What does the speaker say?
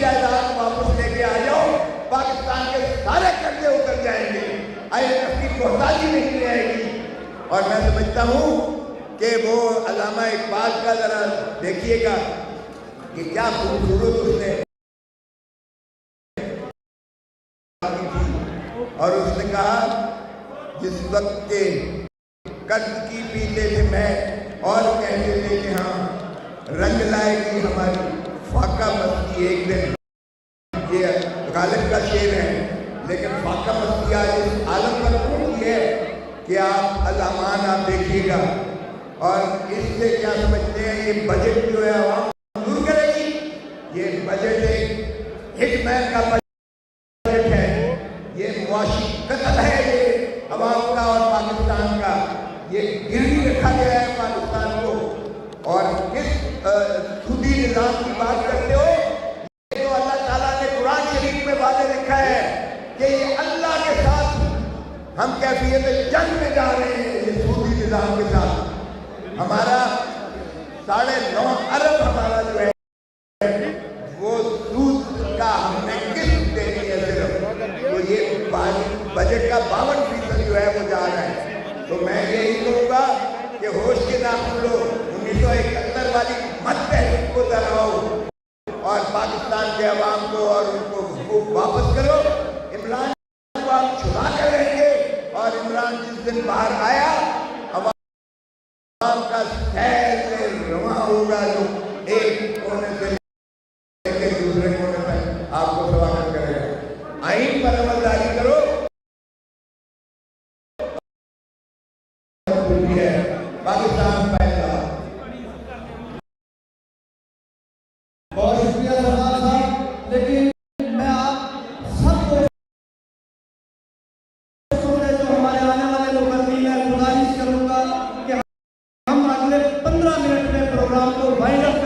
जायदाद वापस लेके आ जाओ, पाकिस्तान के सारे कर्जे उतर जाएंगे, IMF की मोहताजी नहीं रहेगी। और मैं समझता हूँ कि वो अल्लामा इकबाल का जरा देखिएगा कि क्या खूबसूरत उसने और उसने कहा जिस वक्त के कर्ज की पीते थे मैं और कहते थे कि हाँ रंग लाएगी हमारी फाका मस्ती एक दिन। ये गालिब का शेर है, लेकिन फाका मस्ती आज इस आलम पर पहुंची है कि आप अल्लामान आप देखिएगा। और इससे क्या समझते हैं, ये बजट जो है आवाम दूर करेगी। ये बजट एक हिटमैन का बजट है, ये मुआशी कत्ल है ये अवाम का और पाकिस्तान का। ये गिरवी रखा गया है पाकिस्तान को। और किस सूदी निजाम की बात करते हो, ये तो अल्लाह ताला ने कुरान शरीफ में वादे लिखा है कि ये अल्लाह के साथ हम कैफियत जंग में जा रहे हैं। ये सूदी निजाम के साथ हमारा 9.5 अरब हमारा जो है वो सूद का हमने किस्त देनी है सिर्फ, तो ये बजट का 52% जो है वो जा रहा है। तो मैं यही कहूँगा कि होश के नाखून लो, 1971 वाली मत तहरीक को दोहराओ और पाकिस्तान के अवाम को और उनको वापस करो। इमरान को आप छुड़ा कर रहेंगे और इमरान जिस दिन बाहर आया अवाम का सैर में रवा होगा, जो एक कोने से लेकर दूसरे कोने तक आपको स्वागत करेगा। आइन पर अमलदारी करो। पाकिस्तान पहला। बहुत शुक्रिया सरदार साहब, लेकिन मैं आप सबको जो हमारे आने वाले लोग मैं गुजारिश करूंगा कि हम अगले 15 मिनट में प्रोग्राम को वाइंड अप